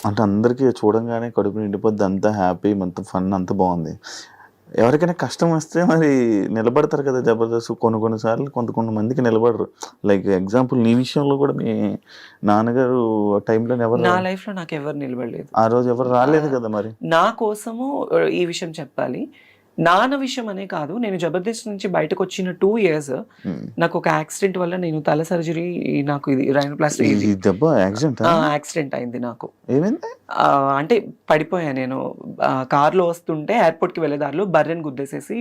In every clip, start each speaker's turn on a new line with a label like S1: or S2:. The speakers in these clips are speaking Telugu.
S1: అంటే అందరికీ చూడంగానే కడుపు నిండిపోద్ది. అంతా హ్యాపీ, అంత ఫన్ అంతా బాగుంది. ఎవరికైనా కష్టం వస్తే మరి నిలబడతారు కదా జబర్దస్త్. కొన్ని సార్లు కొంతమందికి నిలబడరు. లైక్ ఎగ్జాంపుల్ నీ విషయంలో కూడా మీ నాన్నగారు ఆ టైంలో ఎవరు,
S2: నా లైఫ్లో నాకు ఎవరు నిలబడలేదు.
S1: ఆ రోజు ఎవరు రాలేదు కదా మరి.
S2: నా కోసము ఈ విషయం చెప్పాలి. నాన్న విషయం అనే కాదు, నేను జబర్దస్త్ నుంచి బయటకు వచ్చిన 2 years నాకు ఒక యాక్సిడెంట్ వల్ల నేను తల సర్జరీ, నాకు ఇది రైనోప్లాస్టీ యాక్సిడెంట్ అయింది. నాకు
S1: ఏమైంది
S2: అంటే పడిపోయా నేను. కార్లో వస్తుంటే ఎయిర్పోర్ట్కి వెళ్ళే దారిలో బర్రెని గుద్దేసేసి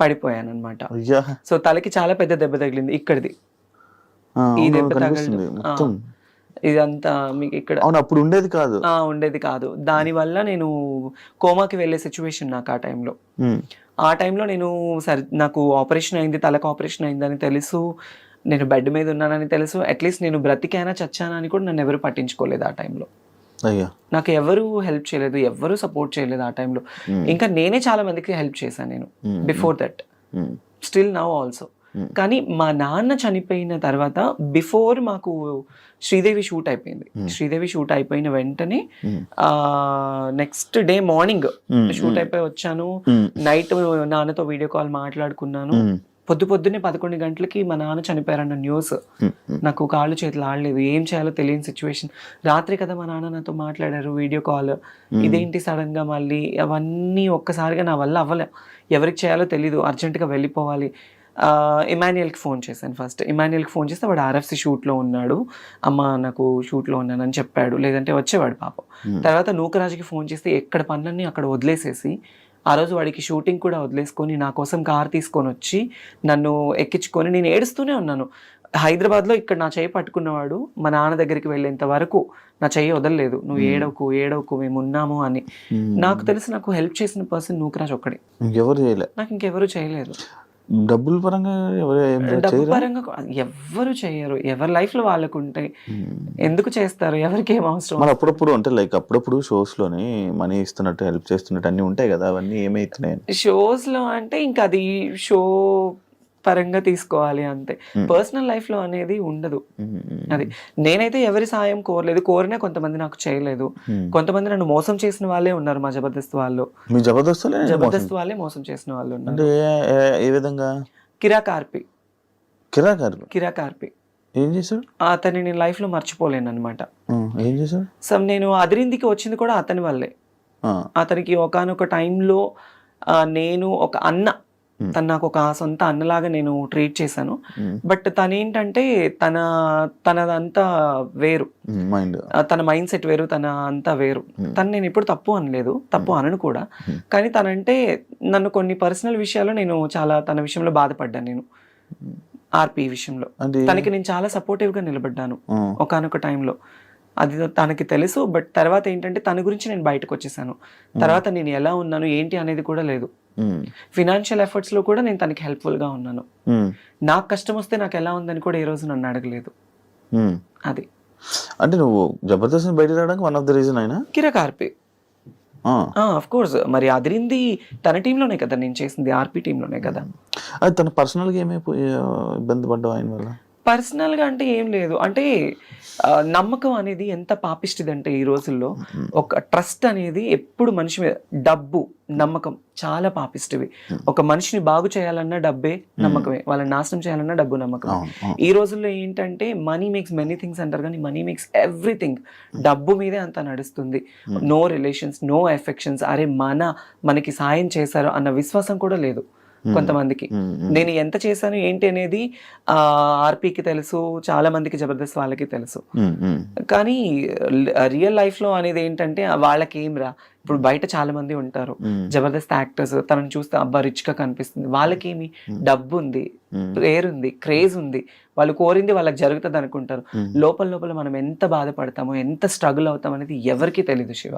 S2: పడిపోయాను అనమాట. సో తలకి చాలా పెద్ద దెబ్బ తగిలింది. ఇక్కడిది ఈ దెబ్బ తగలడం ఇదంతా మీకు ఇక్కడ
S1: అప్పుడు ఉండేది కాదు.
S2: ఉండేది కాదు. దానివల్ల నేను కోమాకి వెళ్ళే సిచ్యువేషన్ నాకు ఆ టైంలో. ఆ టైంలో నేను నాకు ఆపరేషన్ అయింది, తలకు ఆపరేషన్ అయిందని తెలుసు, నేను బెడ్ మీద ఉన్నానని తెలుసు. అట్లీస్ట్ నేను బ్రతికైనా చచ్చానా అని కూడా నన్ను ఎవరు పట్టించుకోలేదు ఆ టైంలో. నాకు ఎవరు హెల్ప్ చేయలేదు, ఎవరు సపోర్ట్ చేయలేదు ఆ టైంలో. ఇంకా నేనే చాలా మందికి హెల్ప్ చేశాను నేను before that, still now also. కానీ మా నాన్న చనిపోయిన తర్వాత బిఫోర్ మాకు శ్రీదేవి షూట్ అయిపోయింది. శ్రీదేవి షూట్ అయిపోయిన వెంటనే నెక్స్ట్ డే మార్నింగ్ షూట్ అయిపోయి వచ్చాను. నైట్ నాన్నతో వీడియో కాల్ మాట్లాడుకున్నాను. పొద్దున్నే 11 గంటలకి మా నాన్న చనిపోయారన్న న్యూస్. నాకు కాళ్ళు చేతులు ఆడలేదు, ఏం చేయాలో తెలియని సిచ్యువేషన్. రాత్రి కదా మా నాన్న నాతో మాట్లాడారు వీడియో కాల్. ఇదేంటి సడన్ గా మళ్ళీ అవన్నీ ఒక్కసారిగా నా వల్ల అవ్వలే. ఎవరికి చేయాలో తెలీదు, అర్జెంటుగా వెళ్ళిపోవాలి. ఇమాన్యుయల్కి ఫోన్ చేశాను. ఫస్ట్ ఇమాన్యుయల్కి ఫోన్ చేస్తే వాడు RFC షూట్లో ఉన్నాడు, అమ్మ నాకు షూట్లో ఉన్నానని చెప్పాడు, లేదంటే వచ్చేవాడు పాపం. తర్వాత నూకరాజుకి ఫోన్ చేస్తే ఎక్కడ పనులన్నీ అక్కడ వదిలేసేసి ఆ రోజు వాడికి షూటింగ్ కూడా వదిలేసుకొని నా కోసం కార్ తీసుకొని వచ్చి నన్ను ఎక్కించుకొని, నేను ఏడుస్తూనే ఉన్నాను. హైదరాబాద్లో ఇక్కడ నా చెయ్యి పట్టుకున్నవాడు మా నాన్న దగ్గరికి వెళ్ళేంత వరకు నా చెయ్యి వదలలేదు. నువ్వు ఏడవకు మేము ఉన్నాము అని. నాకు తెలిసి నాకు హెల్ప్ చేసిన పర్సన్ నూకరాజ్ ఒక్కడే, నాకు ఇంకెవరు చేయలేదు.
S1: డబ్బుల పరంగా
S2: డబ్బు పరంగా ఎవ్వరు చేయరు. ఎవరి లైఫ్ లో వాళ్ళకు ఉంటాయి, ఎందుకు చేస్తారు, ఎవరికి ఏం అవసరం.
S1: అప్పుడప్పుడు అంటే లైక్ అప్పుడప్పుడు షోస్ లోని మనీ ఇస్తున్నట్టు హెల్ప్ చేస్తున్నట్టు అన్ని ఉంటాయి కదా, అవన్నీ ఏమైతున్నాయి
S2: షోస్ లో అంటే ఇంకా అది షో పరంగా తీసుకోవాలి అంతే. పర్సనల్ లైఫ్ లో అనేది ఉండదు. అది నేనైతే ఎవరి సాయం కోరలేదు, కోరినా కొంతమంది నాకు చేయలేదు. కొంతమంది నన్ను మోసం చేసిన వాళ్ళే ఉన్నారు మా జబర్దస్త్ వాళ్ళు. జబర్దస్త్ వాళ్ళే మోసం చేసిన వాళ్ళు ఉన్నారు.
S1: ఏ విధంగా?
S2: కిరాకార్పి
S1: ఏం చేశాడు?
S2: అతన్ని నేను లైఫ్ లో మర్చిపోలేను అనమాట.
S1: ఏం చేశాడు?
S2: సో నేను అదిరిందికి వచ్చింది కూడా అతని వల్లే. అతనికి ఒకానొక టైంలో నేను ఒక అన్న, తను నాకు ఒక సొంత అన్నలాగా నేను ట్రీట్ చేశాను. బట్ తనేంటంటే తనదంతా వేరు, తన మైండ్ సెట్ వేరు, తన అంతా వేరు. తను నేను ఎప్పుడు తప్పు అనలేదు, తప్పు అనను కూడా. కానీ తనంటే నన్ను కొన్ని పర్సనల్ విషయాల్లో నేను చాలా తన విషయంలో బాధపడ్డాను. నేను ఆర్పి విషయంలో తనకి నేను చాలా సపోర్టివ్ గా నిలబడ్డాను ఒకానొక టైంలో. అది తనకి తెలుసు. బట్ తర్వాత ఏంటంటే తన గురించి నేను బయటకు వచ్చేసాను. తర్వాత నేను ఎలా ఉన్నాను ఏంటి అనేది కూడా లేదు. ఫినాన్షియల్ ఎఫర్ట్స్ లో కూడా నేను తనకి హెల్ప్ఫుల్ గా ఉన్నాను. నాకు కష్టం వస్తే నాకు ఎలా ఉందని కూడా ఈ రోజు నన్ను అడగలేదు. అది
S1: అంటే నువ్వు జబర్దస్త్ బయట రావడానికి వన్ ఆఫ్ ద రీజన్ అయినా
S2: కిరాకార్పి. ఆఫ్ కోర్స్, మరి అదిరింది తన టీంలోనే కదా నేను చేసింది, ఆర్పి టీంలోనే కదా.
S1: అది తన పర్సనల్ గా ఏమైపోయి ఇబ్బంది పడ్డావు ఆయన వల్ల?
S2: పర్సనల్ గా అంటే ఏం లేదు. అంటే నమ్మకం అనేది ఎంత పాపిష్టిది అంటే ఈ రోజుల్లో ఒక ట్రస్ట్ అనేది ఎప్పుడు మనిషి మీద, డబ్బు నమ్మకం చాలా పాపిష్టివి. ఒక మనిషిని బాగు చేయాలన్నా డబ్బే నమ్మకమే, వాళ్ళని నాశనం చేయాలన్నా డబ్బు నమ్మకమే. ఈ రోజుల్లో ఏంటంటే మనీ మేక్స్ మెనీ థింగ్స్ అంటారు, కానీ మనీ మేక్స్ ఎవ్రీథింగ్. డబ్బు మీదే అంతా నడుస్తుంది. No relations, no affections. అరే మనకి సాయం చేశారు అన్న విశ్వాసం కూడా లేదు కొంతమందికి. నేను ఎంత చేశాను ఏంటి అనేది ఆర్పీకి తెలుసు, చాలా మందికి జబర్దస్త్ వాళ్ళకి తెలుసు. కానీ రియల్ లైఫ్ లో అనేది ఏంటంటే వాళ్ళకి ఏం రా, ఇప్పుడు బయట చాలా మంది ఉంటారు జబర్దస్త్ యాక్టర్స్, తనని చూస్తే అబ్బా రిచ్ గా కనిపిస్తుంది. వాళ్ళకేమి డబ్బు ఉంది, పేరు ఉంది, క్రేజ్ ఉంది, వాళ్ళు కోరింది వాళ్ళకి జరుగుతుంది అనుకుంటారు. లోపల మనం ఎంత బాధపడతామో, ఎంత స్ట్రగుల్ అవుతాం అనేది ఎవరికి తెలీదు శివ.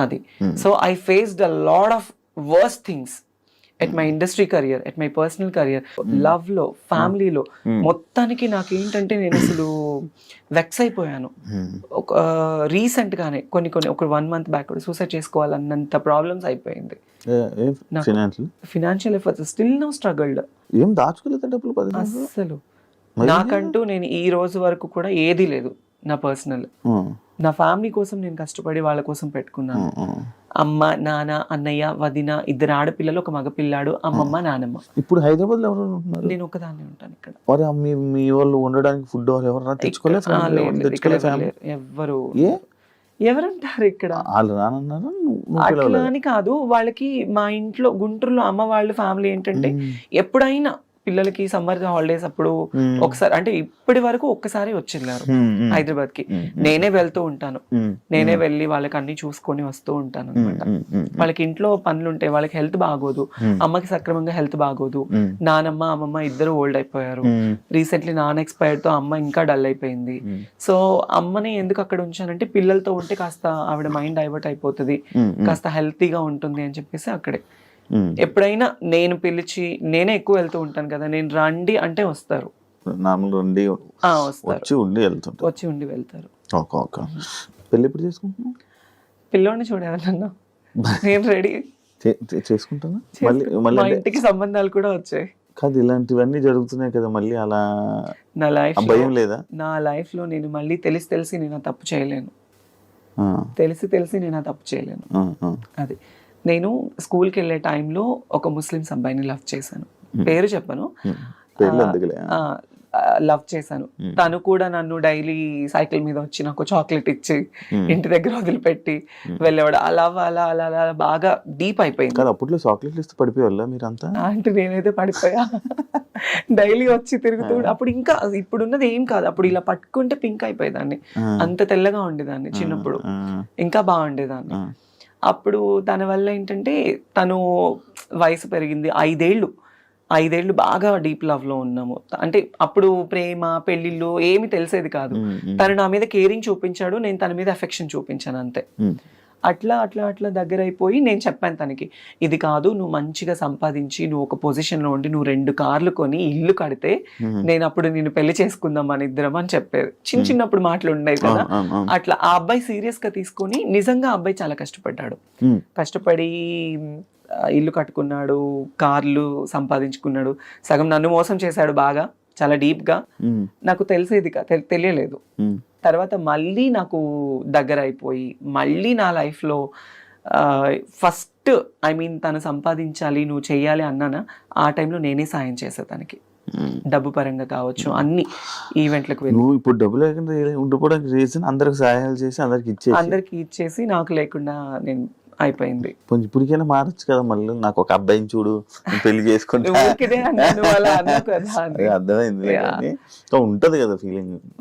S2: అది so I faced a lot of worst things at my industry career, at my personal career, love లో, ఫ్యామిలీలో. మొత్తానికి నాకేంటంటే నేను అసలు వెక్స్ అయిపోయాను. ఒక రీసెంట్ గానే ఒక 1 month బ్యాక్ సూసైడ్ చేసుకోవాలన్నంత ప్రాబ్లమ్స్ అయిపోయింది. Financial efforts still no struggled.
S1: ఏం దాచుకోలేదు డబ్బులు
S2: అసలు నాకంటూ నేను ఈ రోజు వరకు కూడా ఏది లేదు. నా పర్సనల్. నా ఫ్యామిలీ కోసం నేను కష్టపడి వాళ్ళ కోసం పెట్టుకున్నాను. అమ్మ, నాన్న, అన్నయ్య, వదిన, 2 ఆడపిల్లలు, 1 మగపిల్లాడు, అమ్మమ్మ, నానమ్మ.
S1: ఇప్పుడు హైదరాబాద్ లో ఎవరు ఉంటున్నారు?
S2: నేను ఒకదాన్ని ఉంటాను ఇక్కడ.
S1: మరి మీ వాళ్ళు ఉండడానికి ఫుడ్ ఎవరన్నా తెచ్చుకోలేదు?
S2: ఎవరుంటారు ఇక్కడ?
S1: వాళ్ళు రానన్నారు.
S2: అట్లా అని కాదు, వాళ్ళకి మా ఇంట్లో గుంటూరులో అమ్మ వాళ్ళ ఫ్యామిలీ ఏంటంటే ఎప్పుడైనా పిల్లలకి సమ్మర్ హాలిడేస్ అప్పుడు ఒకసారి, అంటే ఇప్పటి వరకు ఒక్కసారి వచ్చేళ్ళారు హైదరాబాద్ కి. నేనే వెళ్తూ ఉంటాను, నేనే వెళ్ళి వాళ్ళకి అన్ని చూసుకొని వస్తూ ఉంటాను అనమాట. వాళ్ళకి ఇంట్లో పనులు ఉంటాయి, వాళ్ళకి హెల్త్ బాగోదు, అమ్మకి సక్రమంగా హెల్త్ బాగోదు. నానమ్మ, అమ్మమ్మ ఇద్దరు ఓల్డ్ అయిపోయారు. రీసెంట్లీ నాన్న ఎక్స్పైర్డ్ తో అమ్మ ఇంకా డల్ అయిపోయింది. సో అమ్మని ఎందుకు అక్కడ ఉంచానంటే పిల్లలతో ఉంటే కాస్త ఆవిడ మైండ్ డైవర్ట్ అయిపోతుంది, కాస్త హెల్తీగా ఉంటుంది అని చెప్పేసి అక్కడే. ఎప్పుడైనా నేను పిలిచి, నేనే ఎక్కువ వెళ్తూ ఉంటాను కదా, నేను రండి అంటే వస్తారు, వచ్చి ఉండి వెళ్తారు.
S1: పెళ్లి ఎప్పుడు చేసుకుంటున్నావు?
S2: పిల్లోడిని చూడాలన్నా నేను రెడీ
S1: చేసుకుంటాను.
S2: మా ఇంటికి సంబంధాలు కూడా వచ్చాయి.
S1: కాదు, ఇలాంటివన్నీ జరుగుతున్నాయి కదా, మళ్ళీ అలా
S2: నా లైఫ్
S1: భయం లేదా?
S2: నా లైఫ్ లో నేను మళ్ళీ తెలిసి నేను ఆ తప్పు చేయలేను. తెలిసి నేను ఆ తప్పు చేయలేను. అది నేను స్కూల్కి వెళ్ళే టైంలో ఒక ముస్లిమ్స్ అబ్బాయిని లవ్ చేశాను. పేరు చెప్పను, లవ్ చేశాను. తను కూడా నన్ను డైలీ సైకిల్ మీద వచ్చి నాకు చాక్లెట్ ఇచ్చి ఇంటి దగ్గర వదిలిపెట్టి వెళ్ళేవాడు. అలా అలా అలా అలా బాగా డీప్ అయిపోయింది.
S1: అప్పట్లో చాక్లెట్లు ఇస్తే పడిపోయేవాళ్ళ మీరంతా?
S2: అంటే నేనైతే పడిపోయా. డైలీ వచ్చి తిరుగుతూ, అప్పుడు ఇంకా ఇప్పుడున్నది ఏం కాదు, అప్పుడు ఇలా పట్టుకుంటే పింక్ అయిపోయేదాన్ని, అంత తెల్లగా ఉండేదాన్ని చిన్నప్పుడు, ఇంకా బాగుండేదాన్ని. అప్పుడు తన వల్ల ఏంటంటే తను వయసు పెరిగింది, 5 ఏళ్ళు బాగా డీప్ లవ్ లో ఉన్నాము. అంటే అప్పుడు ప్రేమ, పెళ్లిళ్ళు ఏమి తెలిసేది కాదు. తను నా మీద కేరింగ్ చూపించాడు, నేను తన మీద అఫెక్షన్ చూపించాను అంతే. అట్లా అట్లా అట్లా దగ్గర అయిపోయి నేను చెప్పాను తనకి, ఇది కాదు, నువ్వు మంచిగా సంపాదించి నువ్వు ఒక పొజిషన్ లో ఉండి నువ్వు 2 కార్లు కొని ఇల్లు కడితే నేను అప్పుడు నిన్ను పెళ్లి చేసుకుందాం మన ఇద్దరం అని చెప్పేది. చిన్నప్పుడు మాటలు ఉండేవి కదా. అట్లా ఆ అబ్బాయి సీరియస్ గా తీసుకొని, నిజంగా అబ్బాయి చాలా కష్టపడ్డాడు. కష్టపడి ఇల్లు కట్టుకున్నాడు, కార్లు సంపాదించుకున్నాడు. సగం నన్ను మోసం చేశాడు బాగా, చాలా డీప్ గా. నాకు తెలియలేదు. తర్వాత మళ్ళీ నాకు దగ్గర అయిపోయి, మళ్ళీ నా లైఫ్లో ఫస్ట్ తను సంపాదించాలి, నువ్వు చెయ్యాలి అన్నానా, ఆ టైంలో నేనే సాయం చేసా తనకి, డబ్బు పరంగా కావచ్చు, అన్ని ఈవెంట్లకు వెళ్ళి.
S1: ఇప్పుడు డబ్బు లేకుండా ఉండిపోవడానికి రీజన్ అందరికి సహాయాలు చేసి అందరికి
S2: ఇచ్చేసి నాకు లేకుండా నేను అయిపోయింది.
S1: ఇప్పటికైనా మారచ్చు కదా, మళ్ళీ నాకు ఒక అబ్బాయిని చూడు, పెళ్లి చేసుకుంటా, అర్థమైంది. ఉంటది కదా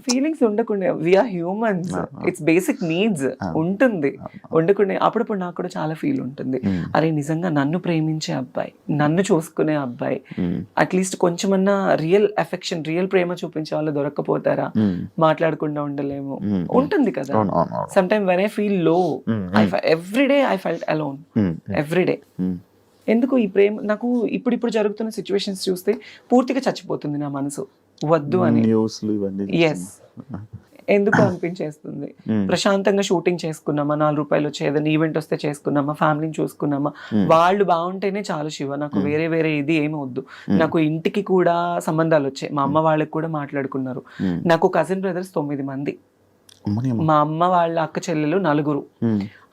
S2: ఫీలింగ్స్ ఉండకుండా, we are humans, it's basic needs ఉంటుంది. ఉండకుండా అప్పుడప్పుడు నాకు కూడా చాలా ఫీల్ ఉంటుంది, అరే నిజంగా నన్ను ప్రేమించే అబ్బాయి, నన్ను చూసుకునే అబ్బాయి, అట్లీస్ట్ కొంచెమన్నా రియల్ అఫెక్షన్, రియల్ ప్రేమ చూపించే వాళ్ళు దొరక్కపోతారా, మాట్లాడకుండా ఉండలేము, ఉంటుంది కదా. Some time when I feel low, everyday I felt alone, everyday. ఎందుకు ఈ ప్రేమ నాకు ఇప్పుడు జరుగుతున్న సిచ్యువేషన్స్ చూస్తే పూర్తిగా చచ్చిపోతుంది నా మనసు, వద్దు అని. ఎస్, ఎందుకు అనిపించేస్తుంది. ప్రశాంతంగా షూటింగ్ చేసుకున్నామా, 4 రూపాయలు వచ్చే ఏదైనా ఈవెంట్ వస్తే చేసుకున్నామా, ఫ్యామిలీని చూసుకున్నామా, వాళ్ళు బాగుంటేనే చాలు శివ, నాకు వేరే ఇది ఏమి వద్దు. నాకు ఇంటికి కూడా సంబంధాలు వచ్చాయి, మా అమ్మ వాళ్ళకి కూడా మాట్లాడుకున్నారు. నాకు కజిన్ బ్రదర్స్ 9 మంది, మా అమ్మ వాళ్ళ అక్క చెల్లెలు 4,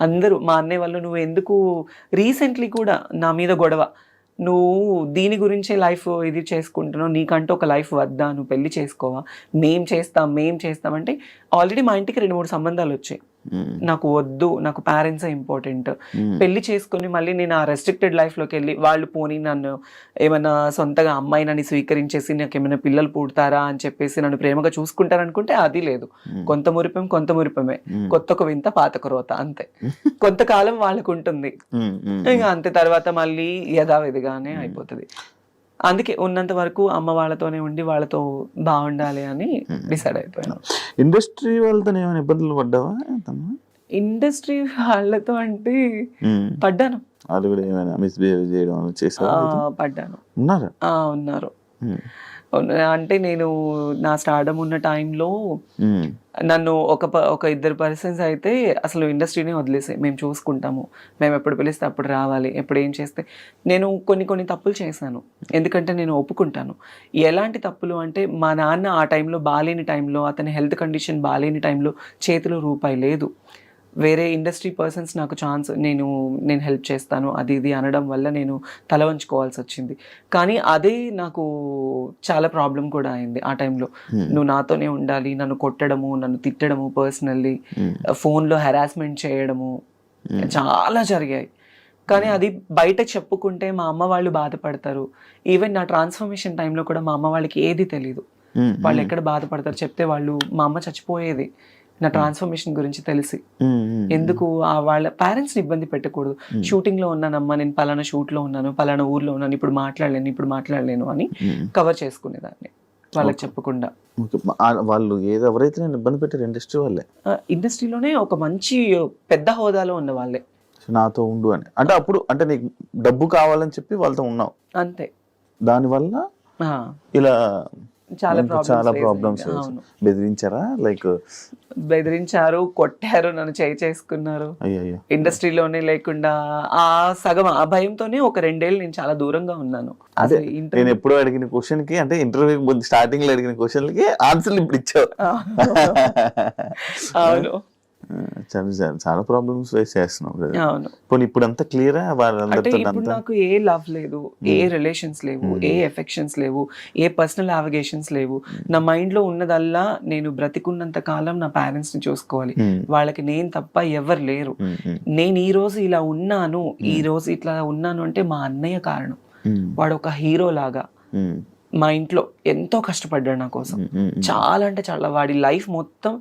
S2: అందరూ. మా అన్నయ్య వాళ్ళు, నువ్వు ఎందుకు రీసెంట్లీ కూడా నా మీద గొడవ, నువ్వు దీని గురించే లైఫ్ ఇది చేసుకుంటున్నావు, నీకంటూ ఒక లైఫ్ వద్దా, నువ్వు పెళ్లి చేసుకోవా, మేం చేస్తాం అంటే ఆల్రెడీ మా ఇంటికి 2-3 సంబంధాలు వచ్చాయి. నాకు వద్దు, నాకు పేరెంట్సే ఇంపార్టెంట్. పెళ్లి చేసుకుని మళ్ళీ నేను ఆ రెస్ట్రిక్టెడ్ లైఫ్లోకి వెళ్ళి, వాళ్ళు పోనీ నన్ను ఏమైనా సొంతగా అమ్మాయి నన్ను స్వీకరించేసి నాకు ఏమైనా పిల్లలు పుడతారా అని చెప్పేసి నన్ను ప్రేమగా చూసుకుంటారనుకుంటే అది లేదు. కొంత మురిపమే, కొత్త వింత పాత రోత, అంతే. కొంతకాలం వాళ్ళకు ఉంటుంది, ఇంకా అంతే. తర్వాత మళ్ళీ యథావిధిగానే అయిపోతుంది. అందుకే ఉన్నంత వరకు అమ్మ వాళ్ళతోనే ఉండి వాళ్ళతో బాగుండాలి అని డిసైడ్ అయిపోయాను.
S1: ఇండస్ట్రీ వాళ్ళతో ఏమైనా ఇబ్బందులు పడ్డావా?
S2: ఇండస్ట్రీ వాళ్ళతో అంటే పడ్డాను.
S1: వాళ్ళు కూడా ఏమైనా మిస్బిహేవ్ చేయడం చేశారా?
S2: పడ్డాను.
S1: ఉన్నారు.
S2: అంటే నేను నా స్టార్డమ్ ఉన్న టైంలో నన్ను ఒక ఇద్దరు పర్సన్స్ అయితే అసలు ఇండస్ట్రీనే వదిలేసాయి, మేము చూసుకుంటాము, మేము ఎప్పుడు పిలిస్తే అప్పుడు రావాలి, ఎప్పుడు ఏం చేస్తే. నేను కొన్ని తప్పులు చేశాను, ఎందుకంటే నేను ఒప్పుకుంటాను. ఎలాంటి తప్పులు అంటే, మా నాన్న ఆ టైంలో బాగాలేని టైంలో, అతని హెల్త్ కండిషన్ బాగాలేని టైంలో చేతిలో రూపాయి లేదు. వేరే ఇండస్ట్రీ పర్సన్స్ నాకు ఛాన్స్, నేను హెల్ప్ చేస్తాను అది ఇది అనడం వల్ల నేను తల వంచుకోవాల్సి వచ్చింది. కానీ అదే నాకు చాలా ప్రాబ్లం కూడా అయింది ఆ టైంలో. నువ్వు నాతోనే ఉండాలి, నన్ను కొట్టడము, నన్ను తిట్టడము, పర్సనల్లీ ఫోన్లో హెరాస్మెంట్ చేయడము చాలా జరిగాయి. కానీ అది బయట చెప్పుకుంటే మా అమ్మ వాళ్ళు బాధపడతారు. ఈవెన్ నా ట్రాన్స్ఫర్మేషన్ టైంలో కూడా మా అమ్మ వాళ్ళకి ఏది తెలీదు, వాళ్ళు ఎక్కడ బాధపడతారు చెప్తే. వాళ్ళు, మా అమ్మ చచ్చిపోయేది నా ట్రాన్స్ఫర్మేషన్ గురించి తెలిసి. ఎందుకు వాళ్ళ పేరెంట్స్ని ఇబ్బంది పెట్టకూడదు. షూటింగ్లో ఉన్నానమ్మా, నేను పలానా షూట్లో ఉన్నాను, పలానా ఊర్లో ఉన్నాను, ఇప్పుడు మాట్లాడలేను అని కవర్ చేసుకునేదాన్ని వాళ్ళకి చెప్పకుండా.
S1: వాళ్ళు ఎవరైతే నేను ఇబ్బంది పెట్టారు ఇండస్ట్రీ వాళ్ళే,
S2: ఇండస్ట్రీలోనే ఒక మంచి పెద్ద హోదాలో ఉన్న వాళ్ళే
S1: నాతో ఉండు అని. అంటే అప్పుడు అంటే నీకు డబ్బు కావాలని చెప్పి వాళ్ళతో ఉన్నావు
S2: అంతే.
S1: దానివల్ల ఇలా
S2: చాలా
S1: ప్రాబ్లమ్స్. బెదిరించారా? లైక్
S2: బెదిరించారు, కొట్టారు, నన్ను చేసుకున్నారు ఇండస్ట్రీలోనే లేకుండా. ఆ సగం ఆ భయంతోనే ఒక 2 ఏళ్ళు నేను చాలా దూరంగా ఉన్నాను.
S1: అదే నేను ఎప్పుడో అడిగిన క్వశ్చన్ కి, అంటే ఇంటర్వ్యూ స్టార్టింగ్ లో అడిగిన క్వశ్చన్లకి ఆన్సర్లు ఇప్పుడు ఇచ్చావు.
S2: అవును,
S1: చాలా ప్రాబ్లమ్స్ ఫేస్ చేస్తున్నావు.
S2: అవును.
S1: ఇప్పుడు అంతా క్లియరా?
S2: అంటే ఇప్పుడు నాకు ఏ లవ్ లేదు, ఏ రిలేషన్స్ లేవు, ఏ ఎఫెక్షన్స్ లేవు, ఏ పర్సనల్ అవిగేషన్స్ లేవు. నా మైండ్ లో ఉన్నదల్లా, నేను బ్రతికున్నంత కాలం నా పేరెంట్స్ ని చూసుకోవాలి, వాళ్ళకి నేను తప్ప ఎవరు లేరు. నేను ఈ రోజు ఇలా ఉన్నాను, ఈ రోజు ఇట్లా ఉన్నాను అంటే మా అన్నయ్య కారణం. వాడు ఒక హీరో లాగా మా ఇంట్లో ఎంతో కష్టపడ్డాడు నా కోసం, చాలా అంటే చాలా. వాడి లైఫ్ మొత్తం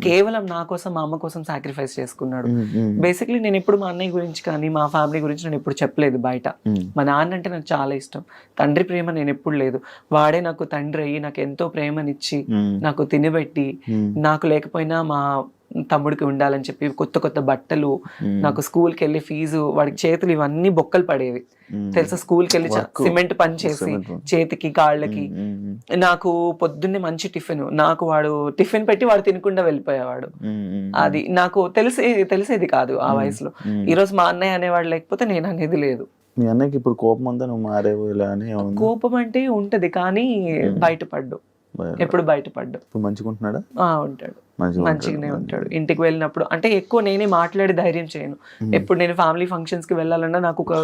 S2: కేవలం నా కోసం, మా అమ్మ కోసం సాక్రిఫైస్ చేసుకున్నాడు. బేసిక్లీ నేను ఎప్పుడు మా అన్నయ్య గురించి కానీ మా ఫ్యామిలీ గురించి నేను ఎప్పుడు చెప్పలేదు బయట. మా నాన్న అంటే నాకు చాలా ఇష్టం, తండ్రి ప్రేమ నేను ఎప్పుడు లేదు. వాడే నాకు తండ్రి అయ్యి నాకు ఎంతో ప్రేమనిచ్చి, నాకు తినబెట్టి, నాకు లేకపోయినా మా తమ్ముడికి ఉండాలని చెప్పి కొత్త బట్టలు, నాకు స్కూల్కి వెళ్ళి ఫీజు, వాడికి చేతులు ఇవన్నీ బొక్కలు పడేవి తెలుసా. స్కూల్కి వెళ్ళి సిమెంట్ పని చేసి చేతికి కాళ్ళకి, నాకు పొద్దున్నే మంచి టిఫిన్, నాకు వాడు టిఫిన్ పెట్టి వాడు తినకుండా వెళ్ళిపోయేవాడు. అది నాకు తెలిసేది కాదు ఆ వయసులో. ఈరోజు మా అన్నయ్య అనేవాడు లేకపోతే నేను అనేది లేదు.
S1: మీ అన్నయ్యకి ఇప్పుడు కోపం అంతా నువ్వు మారేవు ఇలా అని?
S2: కోపం అంటే ఉంటది కానీ బయటపడ్డు, ఎప్పుడు బయటపడ్డు.
S1: మంచిగా ఉంటున్నాడా?
S2: ఉంటాడు, మంచిగానే ఉంటాడు. ఇంటికి వెళ్ళినప్పుడు అంటే ఎక్కువ నేనే మాట్లాడి ధైర్యం చేయను. ఎప్పుడు నేను ఫ్యామిలీ ఫంక్షన్స్ కి వెళ్ళాలన్నా నాకు ఒక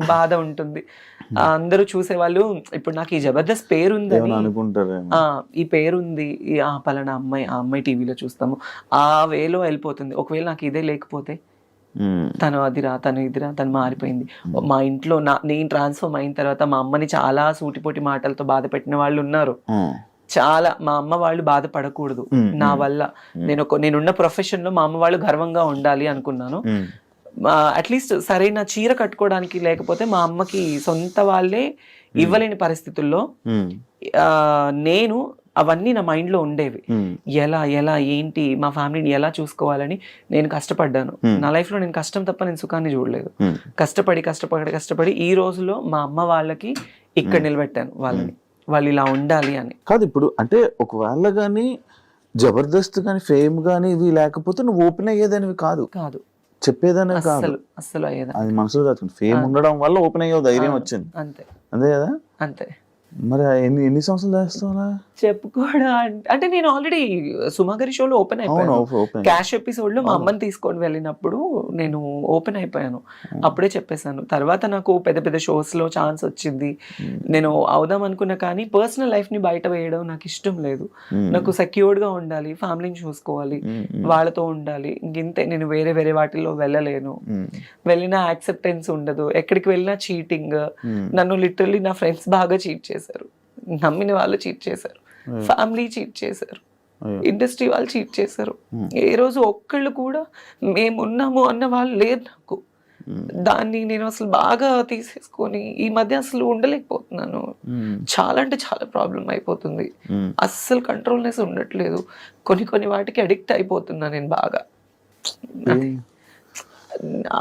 S2: బాధ ఉంటుంది. అందరూ చూసేవాళ్ళు, ఇప్పుడు నాకు ఈ జబర్దస్త్ పేరు ఉంది, ఈ పేరుంది, ఆ పలానా అమ్మాయి టీవీలో చూస్తాము, ఆ వేలో వెళ్ళిపోతుంది. ఒకవేళ నాకు ఇదే లేకపోతే, తను అదిరా, తను ఇదిరా, తను మారిపోయింది. మా ఇంట్లో నేను ట్రాన్స్ఫర్మ్ అయిన తర్వాత మా అమ్మని చాలా సూటిపోటి మాటలతో బాధ పెట్టిన వాళ్ళు ఉన్నారు. చాలా, మా అమ్మ వాళ్ళు బాధపడకూడదు నా వల్ల. నేనున్న ప్రొఫెషన్ లో మా అమ్మ వాళ్ళు గర్వంగా ఉండాలి అనుకున్నాను. అట్లీస్ట్ సరైన చీర కట్టుకోవడానికి లేకపోతే మా అమ్మకి సొంత వాళ్ళే ఇవ్వలేని పరిస్థితుల్లో నేను అవన్నీ నా మైండ్ లో ఉండేవి. ఎలా ఏంటి మా ఫ్యామిలీని ఎలా చూసుకోవాలని నేను కష్టపడ్డాను. నా లైఫ్ లో నేను కష్టం తప్ప నేను సుఖాన్ని చూడలేదు. కష్టపడి ఈ రోజులో మా అమ్మ వాళ్ళకి ఇక్కడ నిలబెట్టాను వాళ్ళని, వాళ్ళు ఇలా ఉండాలి అని.
S1: కాదు ఇప్పుడు అంటే ఒకవేళ గానీ జబర్దస్త్ కానీ ఫేమ్ కానీ ఇవి లేకపోతే నువ్వు ఓపెన్ అయ్యేదానివి కాదు, చెప్పేదానే కాదు,
S2: అస్సలు అయ్యేదా.
S1: అది మనసులో దాచుకుంది. ఫేమ్ ఉండడం వల్ల ఓపెన్ అయ్యే ధైర్యం వచ్చింది, అంతే కదా.
S2: అంతే.
S1: మరి ఎన్ని సంవత్సరాలు చేస్తావా
S2: చెప్పుకోవడం అంటే, నేను ఆల్రెడీ సుమాగరి షోలో ఓపెన్ అయిపోయాను. క్యాష్ ఎపిసోడ్ లో మా అమ్మని తీసుకొని వెళ్ళినప్పుడు నేను ఓపెన్ అయిపోయాను, అప్పుడే చెప్పేశాను. తర్వాత నాకు పెద్ద షోస్ లో ఛాన్స్ వచ్చింది, నేను అవుదాం అనుకున్నా. కానీ పర్సనల్ లైఫ్ ని బయట వేయడం నాకు ఇష్టం లేదు. నాకు సెక్యూర్డ్ గా ఉండాలి, ఫ్యామిలీని చూసుకోవాలి, వాళ్ళతో ఉండాలి. ఇంతే, నేను వేరే వాటిల్లో వెళ్ళలేను. వెళ్ళినా యాక్సెప్టెన్స్ ఉండదు, ఎక్కడికి వెళ్ళినా చీటింగ్. నన్ను లిటరల్లీ నా ఫ్రెండ్స్ బాగా చీట్ చేశారు, నమ్మిన వాళ్ళు చీట్ చేశారు, ఫ్యామిలీ చీట్ చేశారు, ఇండస్ట్రీ వాళ్ళు చీట్ చేశారు. ఏ రోజు ఒక్కళ్ళు కూడా మేమున్నాము అన్న వాళ్ళు లేరు నాకు. దాన్ని నేను అసలు బాగా తీసేసుకొని ఈ మధ్య అసలు ఉండలేకపోతున్నాను. చాలా అంటే చాలా ప్రాబ్లం అయిపోతుంది, అస్సలు కంట్రోల్నెస్ ఉండట్లేదు. కొన్ని వాటికి అడిక్ట్ అయిపోతున్నా నేను బాగా.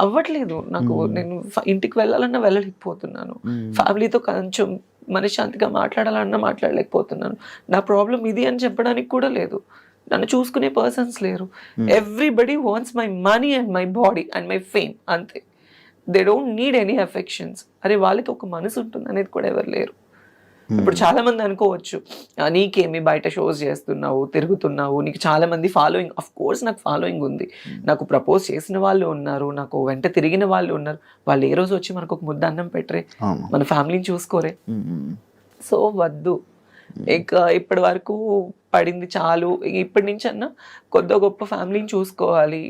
S2: అవ్వట్లేదు నాకు, నేను ఇంటికి వెళ్ళాలన్నా వెళ్ళలేకపోతున్నాను, ఫ్యామిలీతో కొంచెం మనశ్శాంతిగా మాట్లాడాలన్నా మాట్లాడలేకపోతున్నాను. నా ప్రాబ్లం ఇది అని చెప్పడానికి కూడా లేదు. నన్ను చూసుకునే పర్సన్స్ లేరు. Everybody wants my money and my body and my fame, అంతే. They don't need any affections. అరే వాళ్ళకి ఒక మనసు ఉంటుంది అనేది కూడా ఎవరు లేరు. ఇప్పుడు చాలా మంది అనుకోవచ్చు, నీకేమి బయట షోస్ చేస్తున్నావు, తిరుగుతున్నావు, నీకు చాలా మంది ఫాలోయింగ్. అఫ్ కోర్స్ నాకు ఫాలోయింగ్ ఉంది, నాకు ప్రపోజ్ చేసిన వాళ్ళు ఉన్నారు, నాకు వెంట తిరిగిన వాళ్ళు ఉన్నారు. వాళ్ళు ఏ రోజు వచ్చి మనకు ఒక ముద్ద అన్నం పెట్టరే, మన ఫ్యామిలీని చూసుకోరే. సో వద్దు, ఇక ఇప్పటి వరకు పడింది చాలు. ఇప్పటి నుంచి అన్నా కొద్ది గొప్ప ఫ్యామిలీని చూసుకోవాలి.